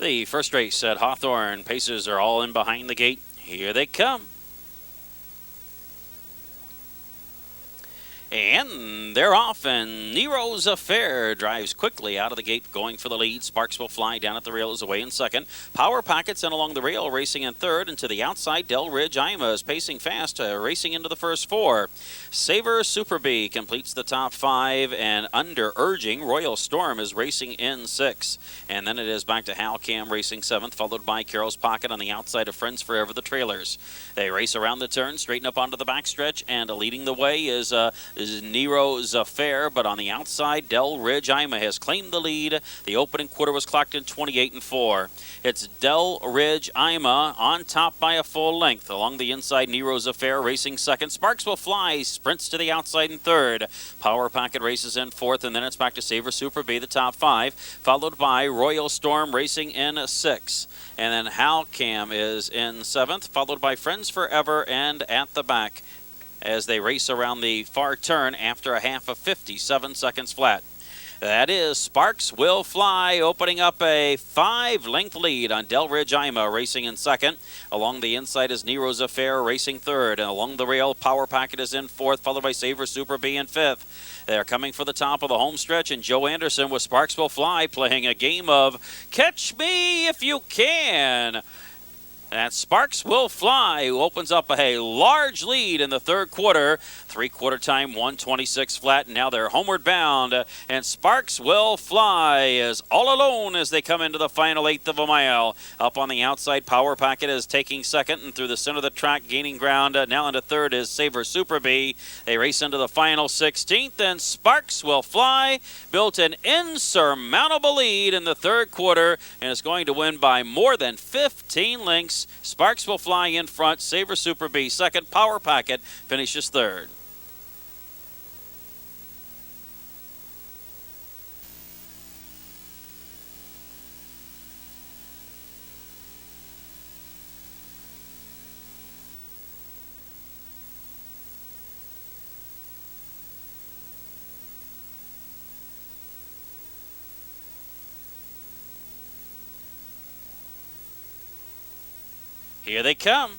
The first race at Hawthorne. Paces are all in behind the gate. Here they come. And they're off, and Nero's Affair drives quickly out of the gate, going for the lead. Sparks Will Fly down at the rail is away in second. Power Packets in along the rail, racing in third. And to the outside, Del Ridge Ima is pacing fast, racing into the first four. Savor Super Bee completes the top five, and under urging, Royal Storm is racing in six. And then it is back to Hal Cam racing seventh, followed by Carol's Pocket on the outside of Friends Forever, the trailers. They race around the turn, straighten up onto the backstretch, and leading the way is Nero's Affair, but on the outside, Del Ridge Ima has claimed the lead. The opening quarter was clocked in 28-4. It's Del Ridge Ima on top by a full length. Along the inside, Nero's Affair racing second. Sparks Will Fly sprints to the outside in third. Power Packet races in fourth, and then it's back to Savor Super Bee, the top five, followed by Royal Storm racing in six. And then Hal Cam is in seventh, followed by Friends Forever and at the back as they race around the far turn after a half of 57 seconds flat. That is Sparks Will Fly opening up a 5-length lead on Del Ridge Ima racing in second. Along the inside is Nero's Affair racing third. And along the rail, Power Packet is in fourth, followed by Savor Super Bee in fifth. They're coming for the top of the home stretch, and Joe Anderson with Sparks Will Fly playing a game of Catch Me If You Can. And Sparks Will Fly, who opens up a large lead in the third quarter. Three-quarter time, 126 flat, and now they're homeward bound. And Sparks Will Fly is all alone as they come into the final eighth of a mile. Up on the outside, Power Packet is taking second, and through the center of the track, gaining ground. Now into third is Savor Super Bee. They race into the final 16th, and Sparks Will Fly built an insurmountable lead in the third quarter and is going to win by more than 15 lengths. Sparks Will Fly in front, Savor Super Bee second, Power Packet finishes third. Here they come.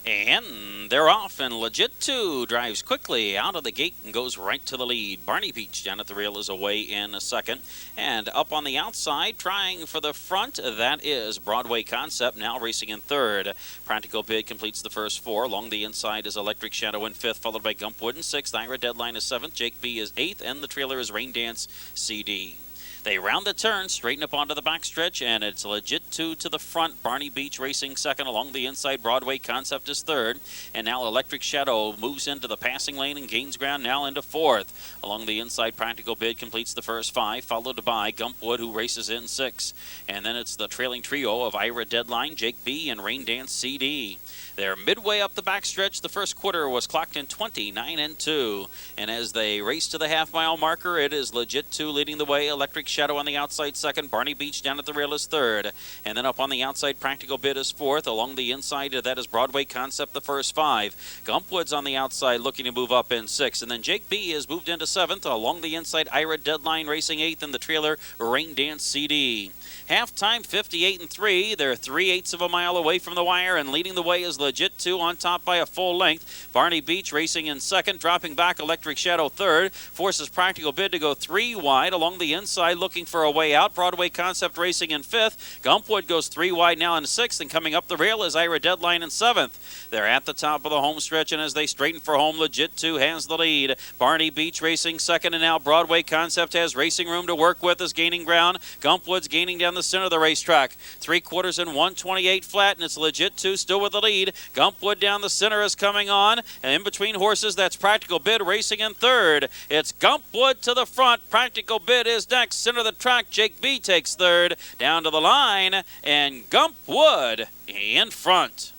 And they're off, and Legit 2 drives quickly out of the gate and goes right to the lead. Barney Beach down at the rail is away in a second. And up on the outside, trying for the front, that is Broadway Concept, now racing in third. Practical Bid completes the first four. Along the inside is Electric Shadow in fifth, followed by Gumpwood in sixth. Ira Deadline is seventh. Jake B is eighth, and the trailer is Rain Dance CD. They round the turn, straighten up onto the backstretch, and it's Legit 2 to the front. Barney Beach racing second. Along the inside, Broadway Concept is third. And now Electric Shadow moves into the passing lane and gains ground now into fourth. Along the inside, Practical Bid completes the first five, followed by Gumpwood, who races in six. And then it's the trailing trio of Ira Deadline, Jake B, and Rain Dance CD. They're midway up the backstretch. The first quarter was clocked in 29-2. And as they race to the half-mile marker, it is Legit 2 leading the way. Electric Shadow on the outside second. Barney Beach down at the rail is third. And then up on the outside, Practical Bid is fourth. Along the inside, that is Broadway Concept, the first five. Gumpwood's on the outside looking to move up in sixth. And then Jake B is moved into seventh. Along the inside, Ira Deadline racing eighth, and the trailer, Rain Dance CD. Halftime, 58-3. They're 3/8 of a mile away from the wire, and leading the way is Legit 2 on top by a full length. Barney Beach racing in second, dropping back Electric Shadow third. Forces Practical Bid to go three wide. Along the inside, looking for a way out. Broadway Concept racing in fifth. Gumpwood goes three wide now in sixth, and coming up the rail is Ira Deadline in seventh. They're at the top of the home stretch, and as they straighten for home, Legit 2 has the lead. Barney Beach racing second, and now Broadway Concept has racing room to work with, is gaining ground. Gumpwood's gaining down the center of the racetrack. Three quarters and 128 flat, and it's Legit 2 still with the lead. Gumpwood down the center is coming on, and in between horses, that's Practical Bid racing in third. It's Gumpwood to the front. Practical Bid is next. Center of the track, Jake B takes third. Down to the line, and Gumpwood in front.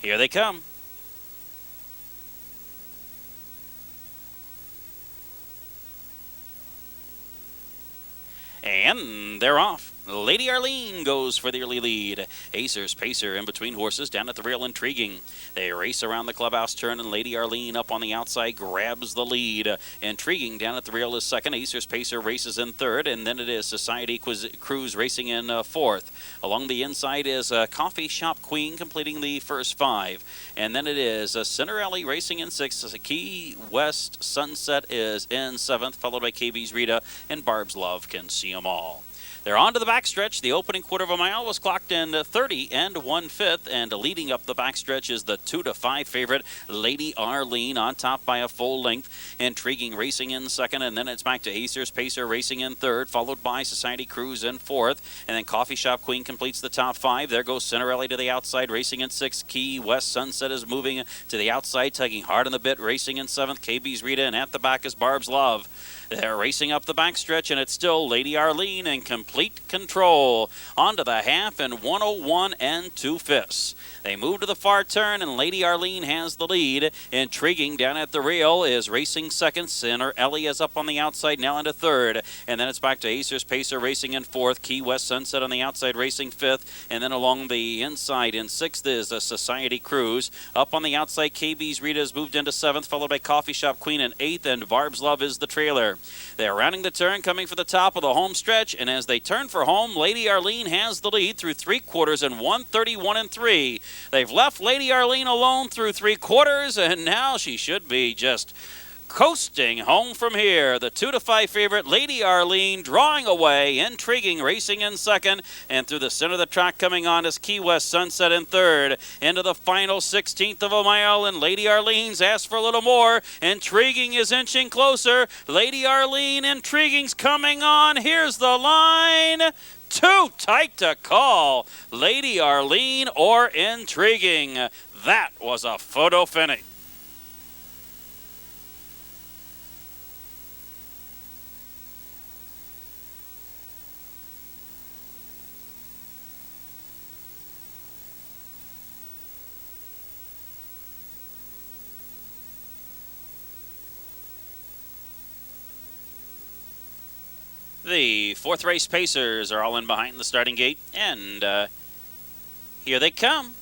Here they come. And they're off. Lady Arlene goes for the early lead. Acer's Pacer in between horses down at the rail, Intriguing. They race around the clubhouse turn, and Lady Arlene up on the outside grabs the lead. Intriguing down at the rail is second. Acer's Pacer races in third, and then it is Society Cruise racing in fourth. Along the inside is Coffee Shop Queen completing the first five. And then it is Cinderella racing in sixth. Key West Sunset is in seventh, followed by KB's Rita, and Barb's Love Can See 'Em All. They're on to the backstretch. The opening quarter of a mile was clocked in 30 and 1/5, and leading up the backstretch is the 2 to 5 favorite Lady Arlene on top by a full length. Intriguing racing in second, and then it's back to Acer's Pacer racing in third, followed by Society Cruise in fourth, and then Coffee Shop Queen completes the top five. There goes Cinderella to the outside racing in sixth. Key West Sunset is moving to the outside, tugging hard on the bit, racing in seventh. KB's Rita, and at the back is Barb's Love. They're racing up the backstretch, and it's still Lady Arlene in complete control. Onto the half in 101 and 2/5. They move to the far turn, and Lady Arlene has the lead. Intriguing down at the rail is racing second. Center Ellie is up on the outside now into third. And then it's back to Acer's Pacer racing in fourth. Key West Sunset on the outside racing fifth. And then along the inside in sixth is a Society Cruise. Up on the outside, KB's Rita has moved into seventh, followed by Coffee Shop Queen in eighth, and Barb's Love is the trailer. They're rounding the turn, coming for the top of the home stretch, and as they turn for home, Lady Arlene has the lead through three quarters in 1:31 and 3. They've left Lady Arlene alone through three quarters, and now she should be just coasting home from here. The 2 to 5 favorite Lady Arlene drawing away. Intriguing racing in second, and through the center of the track coming on is Key West Sunset in third. Into the final 16th of a mile, and Lady Arlene's asked for a little more. Intriguing is inching closer. Lady Arlene, Intriguing's coming on. Here's the line. Too tight to call. Lady Arlene or Intriguing. That was a photo finish. The fourth race Pacers are all in behind the starting gate, and here they come.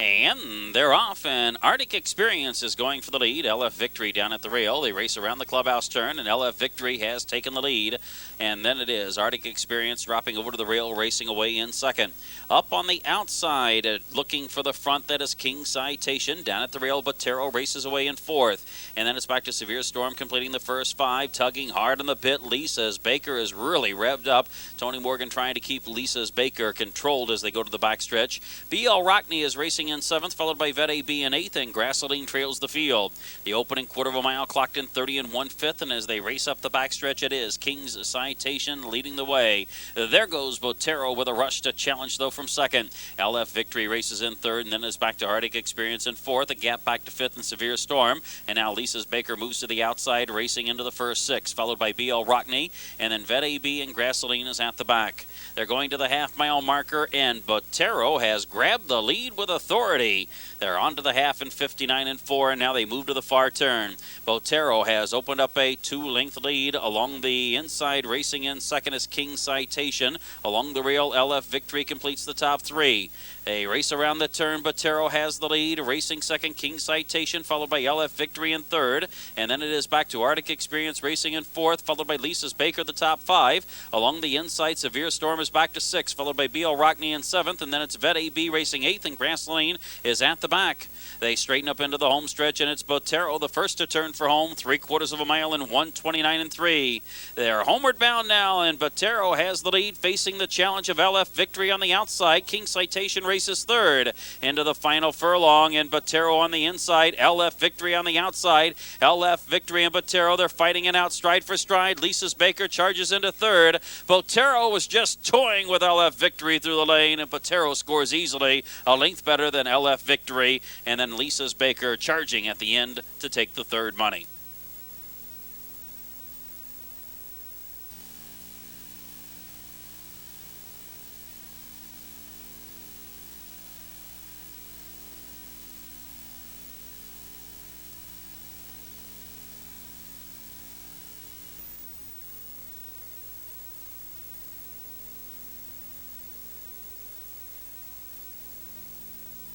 And they're off, and Arctic Experience is going for the lead. LF Victory down at the rail. They race around the clubhouse turn, and LF Victory has taken the lead. And then it is Arctic Experience dropping over to the rail, racing away in second. Up on the outside, looking for the front, that is King Citation. Down at the rail, Botero races away in fourth. And then it's back to Severe Storm completing the first five, tugging hard on the bit. Lisa's Baker is really revved up. Tony Morgan trying to keep Lisa's Baker controlled as they go to the backstretch. BL Rockney is racing in seventh, followed by Vet AB in eighth, and Grassoline trails the field. The opening quarter of a mile clocked in 30 and 1/5, and as they race up the backstretch, it is King's Citation leading the way. There goes Botero with a rush to challenge, though, from second. LF Victory races in third, and then is back to Arctic Experience in fourth, a gap back to fifth in Severe Storm, and now Lisa's Baker moves to the outside, racing into the first six, followed by BL Rockney, and then Vet AB and Grassoline is at the back. They're going to the half-mile marker, and Botero has grabbed the lead with authority. They're on to the half in 59 and 4, and now they move to the far turn. Botero has opened up a 2-length lead. Along the inside, racing in second is King Citation. Along the rail, LF Victory completes the top three. A race around the turn, Botero has the lead. Racing second, King Citation, followed by LF Victory in third. And then it is back to Arctic Experience racing in fourth, followed by Lisa's Baker, the top five. Along the inside, Severe Storm is back to sixth, followed by BL Rockney in seventh. And then it's Vet AB racing eighth, and Grassoline is at the back. They straighten up into the home stretch, and it's Botero, the first to turn for home, 3/4 of a mile in 1:29 and 3. They're homeward bound now, and Botero has the lead, facing the challenge of LF Victory on the outside. King Citation racing races third. Into the final furlong, and Botero on the inside. LF Victory on the outside. LF Victory and Botero, they're fighting it out stride for stride. Lisa's Baker charges into third. Botero was just toying with LF Victory through the lane, and Botero scores easily, a length better than LF Victory, and then Lisa's Baker charging at the end to take the third money.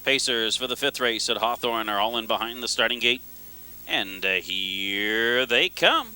Pacers for the fifth race at Hawthorne are all in behind the starting gate. And here they come.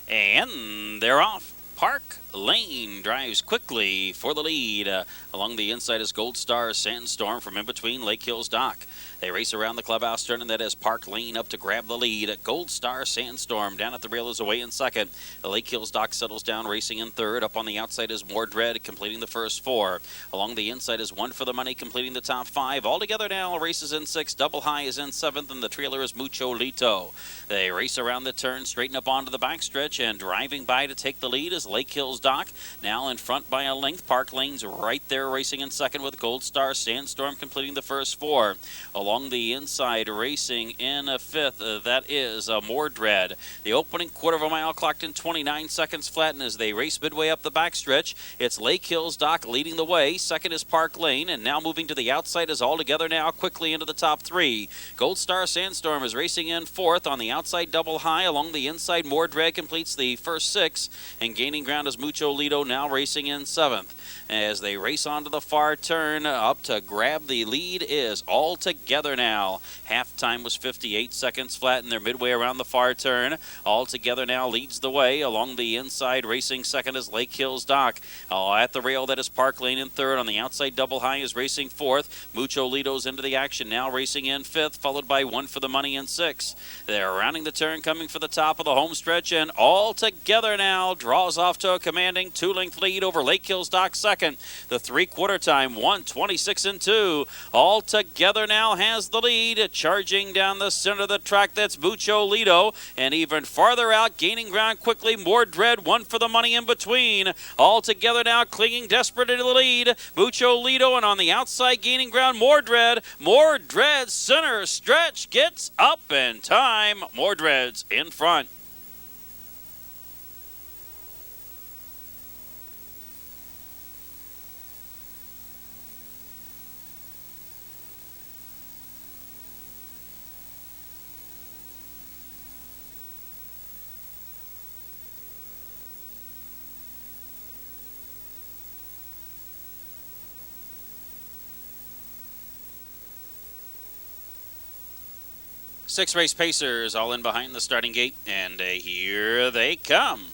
And they're off. Park Lane drives quickly for the lead. Along the inside is Gold Star Sandstorm from in between Lake Hills Dock. They race around the clubhouse turn, and that is Park Lane up to grab the lead. Gold Star Sandstorm down at the rail is away in second. The Lake Hills Dock settles down, racing in third. Up on the outside is More Dread, completing the first four. Along the inside is One for the Money, completing the top five. Altogether now, races in six. Double High is in seventh, and the trailer is Mucho Lito. They race around the turn, straighten up onto the backstretch, and driving by to take the lead is Lake Hills Dock. Now in front by a length. Park Lane's right there, racing in second with Gold Star Sandstorm completing the first four. Along the inside, racing in a fifth, that is More Dread. The opening quarter of a mile clocked in 29 seconds flat, and as they race midway up the backstretch, it's Lake Hills Dock leading the way. Second is Park Lane, and now moving to the outside is Altogether now quickly into the top three. Gold Star Sandstorm is racing in fourth. On the outside, Double High. Along the inside, More Dread completes the first six, and gaining ground is Mucho Lito, now racing in seventh. As they race onto the far turn, up to grab the lead is Altogether now. Halftime was 58 seconds flat, and they're midway around the far turn. Altogether now leads the way. Along the inside, racing second is Lake Hills Dock. At the rail, that is Park Lane in third. On the outside, Double High is racing fourth. Mucho Lito's into the action, now racing in fifth, followed by One for the Money in sixth. They're rounding the turn, coming for the top of the home stretch, and Altogether now draws off to a commanding two-length lead over Lake Hills Dock second. The three-quarter time, 1:26.2. Altogether now has the lead, charging down the center of the track. That's Mucho Lito, and even farther out, gaining ground quickly, More Dread, One for the Money in between. Altogether now clinging desperately to the lead, Mucho Lito, and on the outside, gaining ground, More Dread. More Dread center stretch gets up in time. More Dread's in front. Six race Pacers all in behind the starting gate, and here they come.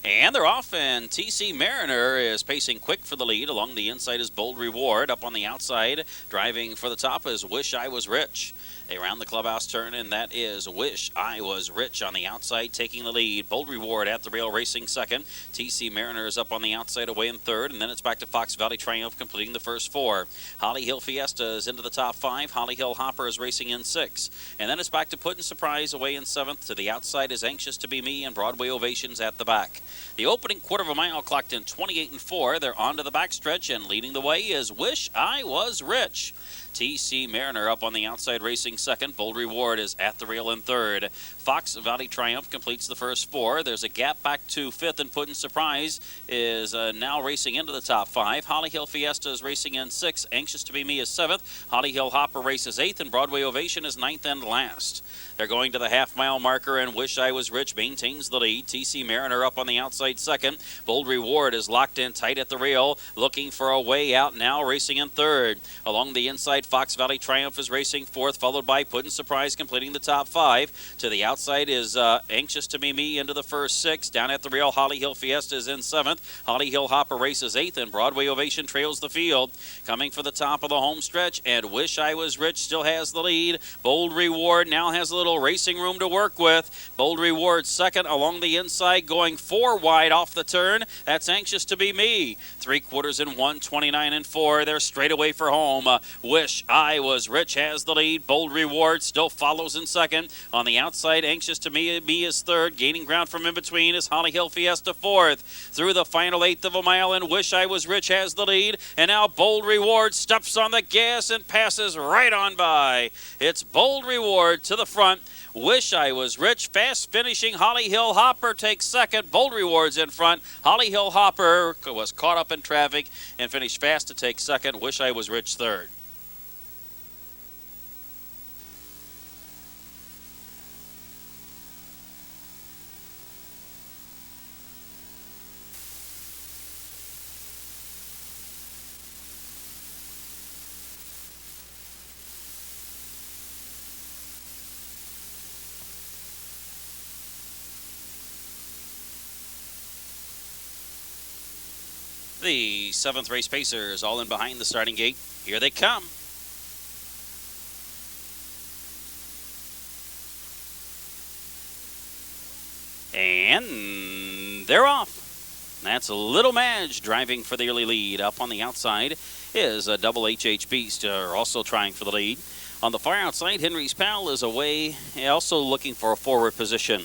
And they're off, and TC Mariner is pacing quick for the lead. Along the inside is Bold Reward. Up on the outside, driving for the top is Wish I Was Rich. They round the clubhouse turn, and that is Wish I Was Rich on the outside, taking the lead. Bold Reward at the rail, racing second. TC Mariner is up on the outside, away in third, and then it's back to Fox Valley Triumph, completing the first four. Holly Hill Fiesta is into the top five. Holly Hill Hopper is racing in six. And then it's back to Puddin' Surprise, away in seventh. To the outside is Anxious to Be Me, and Broadway Ovations at the back. The opening quarter of a mile clocked in 28.4. They're on to the backstretch, and leading the way is Wish I Was Rich. TC Mariner up on the outside, racing second. Bold Reward is at the rail in third. Fox Valley Triumph completes the first four. There's a gap back to fifth, and Puddin' Surprise is now racing into the top five. Holly Hill Fiesta is racing in sixth. Anxious to Be Me is seventh. Holly Hill Hopper races eighth, and Broadway Ovation is ninth and last. They're going to the half-mile marker, and Wish I Was Rich maintains the lead. TC Mariner up on the outside second. Bold Reward is locked in tight at the rail, looking for a way out, now racing in third. Along the inside, inside, Fox Valley Triumph is racing fourth, followed by Puddin' Surprise completing the top five. To the outside is Anxious to Be Me into the first six. Down at the rail, Holly Hill Fiesta is in seventh. Holly Hill Hopper races eighth, and Broadway Ovation trails the field. Coming for the top of the home stretch, and Wish I Was Rich still has the lead. Bold Reward now has a little racing room to work with. Bold Reward second along the inside, going four wide off the turn. That's Anxious to Be Me. 3/4 in 1:29 and 4. They're straight away for home. Wish I Was Rich has the lead. Bold Reward still follows in second. On the outside, Anxious to Me is third. Gaining ground from in between is Holly Hill Fiesta fourth. Through the final eighth of a mile, and Wish I Was Rich has the lead. And now Bold Reward steps on the gas and passes right on by. It's Bold Reward to the front. Wish I Was Rich fast finishing. Holly Hill Hopper takes second. Bold Reward's in front. Holly Hill Hopper was caught up in traffic and finished fast to take second. Wish I Was Rich third. The seventh race Pacers all in behind the starting gate. Here they come. And they're off. That's Little Madge driving for the early lead. Up on the outside is a Double HH Beast, also trying for the lead. On the far outside, Henry's Pal is away, also looking for a forward position.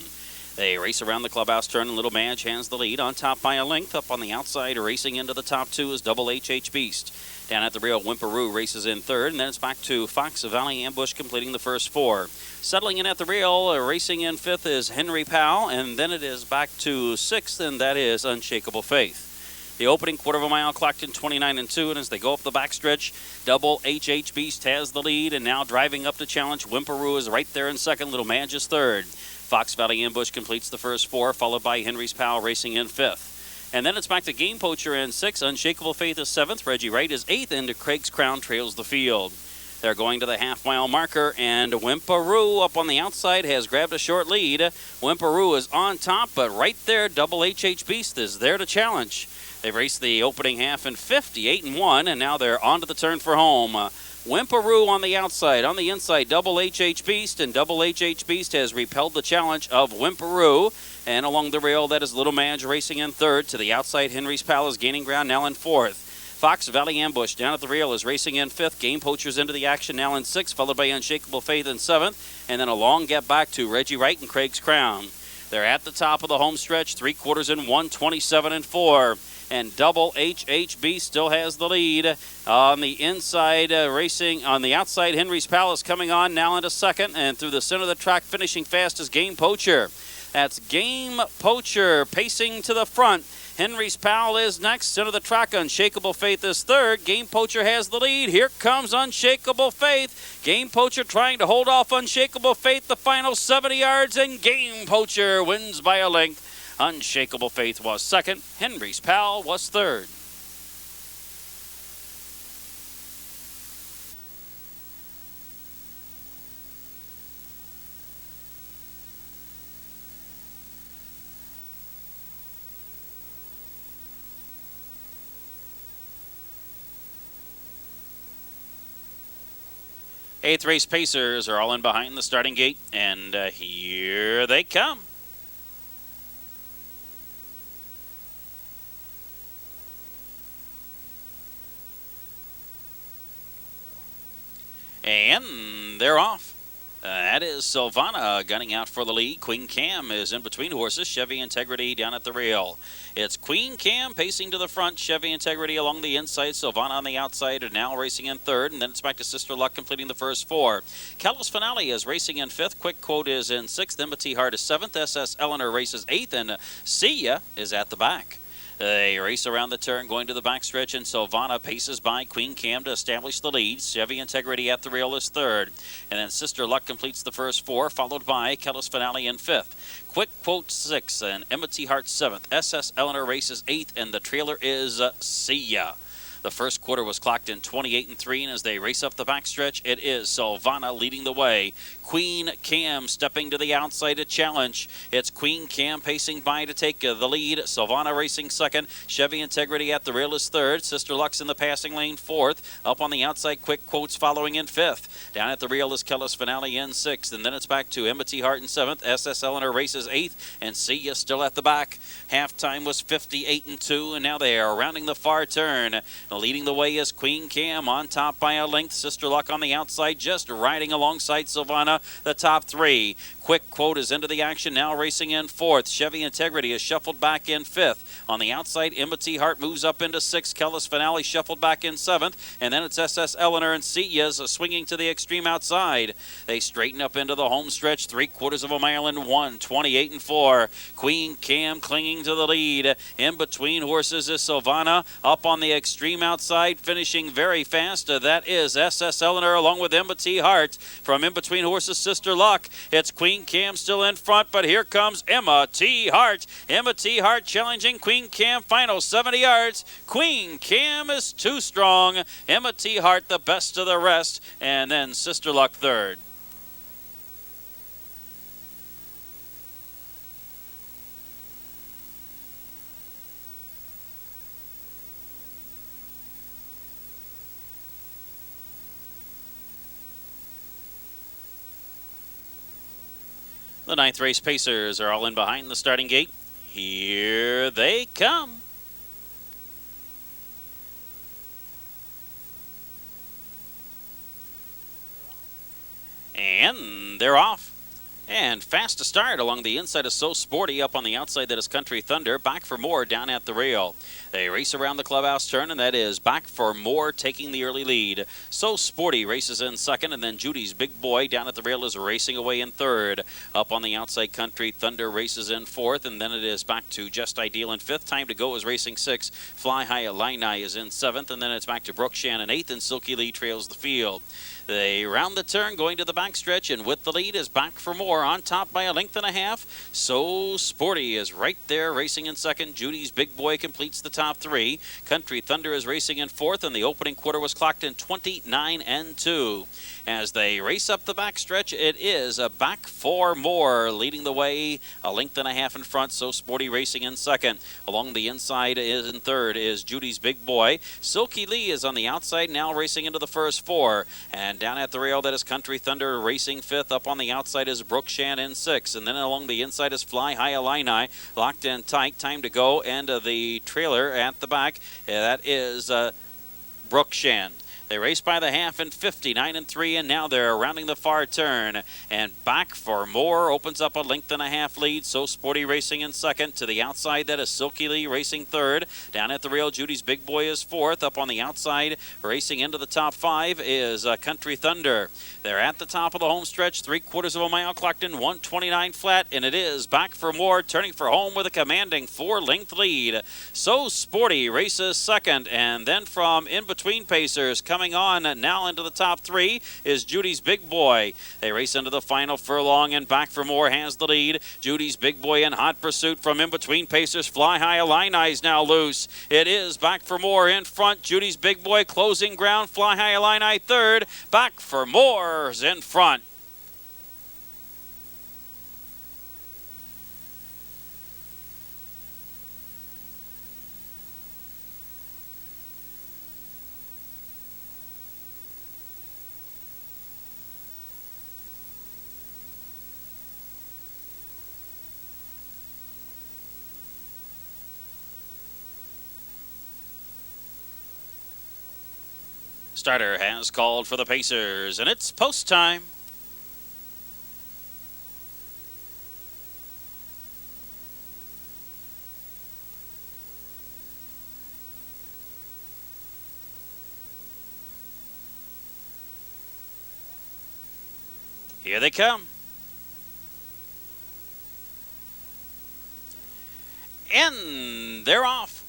They race around the clubhouse turn, and Little Madge hands the lead on top by a length. Up on the outside, racing into the top two is Double HH Beast. Down at the rail, Whimperoo races in third, and then it's back to Fox Valley Ambush completing the first four. Settling in at the rail, racing in fifth is Henry Powell, and then it is back to sixth, and that is Unshakable Faith. The opening quarter of a mile clocked in 29 and 2, and as they go up the backstretch, Double HH Beast has the lead, and now driving up to challenge. Whimperoo is right there in second. Little Madge is third. Fox Valley Ambush completes the first four, followed by Henry's Pal racing in fifth. And then it's back to Game Poacher in sixth. Unshakable Faith is seventh. Reggie Wright is eighth, and Craig's Crown trails the field. They're going to the half-mile marker, and Whimperoo up on the outside has grabbed a short lead. Whimperoo is on top, but right there, Double HH Beast is there to challenge. They raced the opening half in 58 and 1, and now they're onto the turn for home. Whimperoo on the outside. On the inside, Double HH Beast, and Double HH Beast has repelled the challenge of Whimperoo. And along the rail, that is Little Madge racing in third. To the outside, Henry's Pal is gaining ground now in fourth. Fox Valley Ambush down at the rail is racing in fifth. Game Poachers into the action now in sixth, followed by Unshakable Faith in seventh. And then a long get back to Reggie Wright and Craig's Crown. They're at the top of the home stretch, 3/4 in 1:27 and 4. And Double HH Beast still has the lead. On the inside, racing on the outside, Henry's Palace coming on now into second. And through the center of the track, finishing fast is Game Poacher. That's Game Poacher pacing to the front. Henry's Pal is next. Center of the track, Unshakable Faith is third. Game Poacher has the lead. Here comes Unshakable Faith. Game Poacher trying to hold off Unshakable Faith the final 70 yards, and Game Poacher wins by a length. Unshakable Faith was second. Henry's Pal was third. Eighth race Pacers are all in behind the starting gate, and here they come. And they're off. That is Silvana gunning out for the lead. Queen Cam is in between horses. Chevy Integrity down at the rail. It's Queen Cam pacing to the front. Chevy Integrity along the inside. Silvana on the outside are now racing in third. And then it's back to Sister Luck completing the first four. Kellis Finale is racing in fifth. Quick Quote is in sixth. Embassy Heart is seventh. SS Eleanor races eighth. And See Ya is at the back. They race around the turn, going to the backstretch, and Silvana paces by Queen Cam to establish the lead. Chevy Integrity at the rail is third. And then Sister Luck completes the first four, followed by Kellis Finale in fifth. Quick Quote sixth, and Embassy Heart seventh. SS Eleanor races eighth, and the trailer is See Ya. The first quarter was clocked in 28-3, and as they race up the backstretch, it is Silvana leading the way. Queen Cam stepping to the outside to challenge. It's Queen Cam pacing by to take the lead. Silvana racing second. Chevy Integrity at the rail is third. Sister Lux in the passing lane fourth. Up on the outside, Quick Quotes following in fifth. Down at the rail is Kellis Finale in sixth, and then it's back to Embassy Hart in seventh. SS Eleanor races eighth, and See Ya still at the back. Halftime was 58-2, and now they are rounding the far turn. Leading the way is Queen Cam on top by a length. Sister Luck on the outside, just riding alongside Silvana, the top three. Quick Quote is into the action now, racing in fourth. Chevy Integrity is shuffled back in fifth. On the outside, Embassy Hart moves up into sixth. Kellis Finale shuffled back in seventh, and then it's SS Eleanor and See Ya's swinging to the extreme outside. They straighten up into the home stretch, 3/4 of a mile in 1:28-4. Queen Cam clinging to the lead. In between horses is Silvana. Up on the extreme outside, finishing very fast. That is SS Eleanor along with Embassy Hart. From in between horses, Sister Luck. It's Queen Cam still in front, but here comes Emma T. Hart. Emma T. Hart challenging Queen Cam, final 70 yards. Queen Cam is too strong. Emma T. Hart the best of the rest, and then Sister Luck third. The ninth race pacers are all in behind the starting gate. Here they come. And they're off. And fast to start along the inside is So Sporty. Up on the outside, that is Country Thunder. Back for More down at the rail. They race around the clubhouse turn, and that is Back for More taking the early lead. So Sporty races in second, and then Judy's Big Boy down at the rail is racing away in third. Up on the outside, Country Thunder races in fourth, and then it is back to Just Ideal in fifth. Time to Go is racing sixth. Fly High Illini is in seventh, and then it's back to Brooke Shannon eighth, and Silky Lee trails the field. They round the turn going to the backstretch, and with the lead is Back for More on top by a length and a half. So Sporty is right there racing in second. Judy's Big Boy completes the top three. Country Thunder is racing in fourth, and the opening quarter was clocked in 29-2. As they race up the backstretch, it is a Back for More leading the way a length and a half in front. So Sporty racing in second. Along the inside is in third is Judy's Big Boy. Silky Lee is on the outside now racing into the first four. And down at the rail, that is Country Thunder racing fifth. Up on the outside is Brooke Shan in sixth. And then along the inside is Fly High Illini. Locked in tight. Time to Go. And the trailer at the back, that is Brooke Shan. They race by the half in 59-3, and now they're rounding the far turn. And Back for More opens up a length and a half lead. So Sporty racing in second. To the outside, that is Silky Lee racing third. Down at the rail, Judy's Big Boy is fourth. Up on the outside, racing into the top five is Country Thunder. They're at the top of the home stretch, 3/4 of a mile, clocked in 1:29 flat, and it is Back for More turning for home with a commanding 4-length lead. So Sporty races second, and then from in between pacers, coming on now into the top three is Judy's Big Boy. They race into the final furlong, and Back for More has the lead. Judy's Big Boy in hot pursuit from in between pacers. Fly High Illini is now loose. It is Back for More in front. Judy's Big Boy closing ground. Fly High Illini third. Back for More's in front. Starter has called for the pacers, and it's post time. Here they come. And they're off.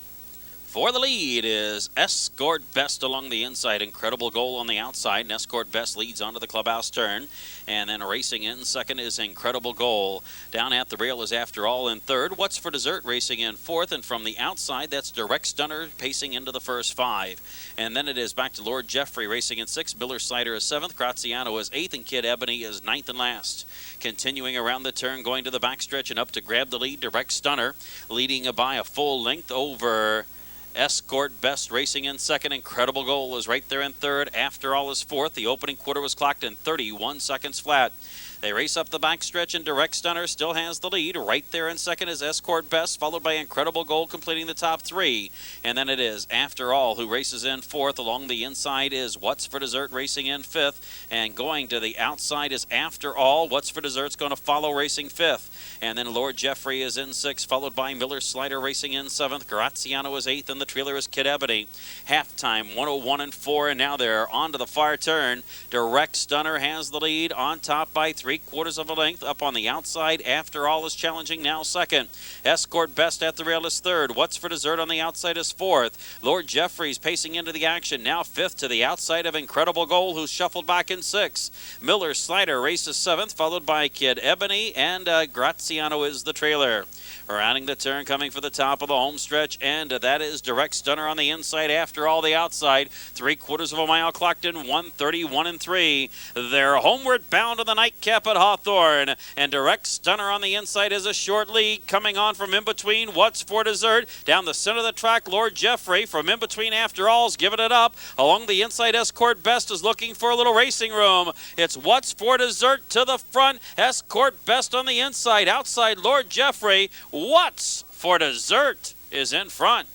For the lead is Escort Best along the inside. Incredible Goal on the outside. And Escort Best leads onto the clubhouse turn. And then racing in second is Incredible Goal. Down at the rail is After All in third. What's for Dessert racing in fourth. And from the outside, that's Direct Stunner pacing into the first five. And then it is back to Lord Jeffrey racing in sixth. Miller Slider is seventh. Graziano is eighth. And Kid Ebony is ninth and last. Continuing around the turn, going to the backstretch and up to grab the lead. Direct Stunner leading by a full length over Escort Best racing in second. Incredible Goal is right there in third. After All is fourth. The opening quarter was clocked in 31 seconds flat. They race up the backstretch, and Direct Stunner still has the lead. Right there in second is Escort Best, followed by Incredible Goal completing the top three. And then it is After All who races in fourth. Along the inside is What's for Dessert racing in fifth. And going to the outside is After All. What's for Dessert's going to follow racing fifth. And then Lord Jeffrey is in sixth, followed by Miller Slider racing in seventh. Graziano is eighth, and the trailer is Kid Ebony. Halftime 101 and 4, and now they're on to the far turn. Direct Stunner has the lead on top by 3/4 of a length. Up on the outside, After All is challenging now second. Escort Best at the rail is third. What's for Dessert on the outside is fourth. Lord Jeffrey's pacing into the action, now fifth to the outside of Incredible Goal, who's shuffled back in sixth. Miller Slider races seventh, followed by Kid Ebony, and Graziano is the trailer. Rounding the turn, coming for the top of the home stretch, and that is Direct Stunner on the inside. After All the outside, 3/4 of a mile clocked in 1:31 and 3. They're homeward bound to the nightcap at Hawthorne, and Direct Stunner on the inside is a short lead. Coming on from in between, What's for Dessert down the center of the track. Lord Jeffrey from in between After All's giving it up. Along the inside, Escort Best is looking for a little racing room. It's What's for Dessert to the front. Escort Best on the inside. Outside, Lord Jeffrey. What's for Dessert is in front.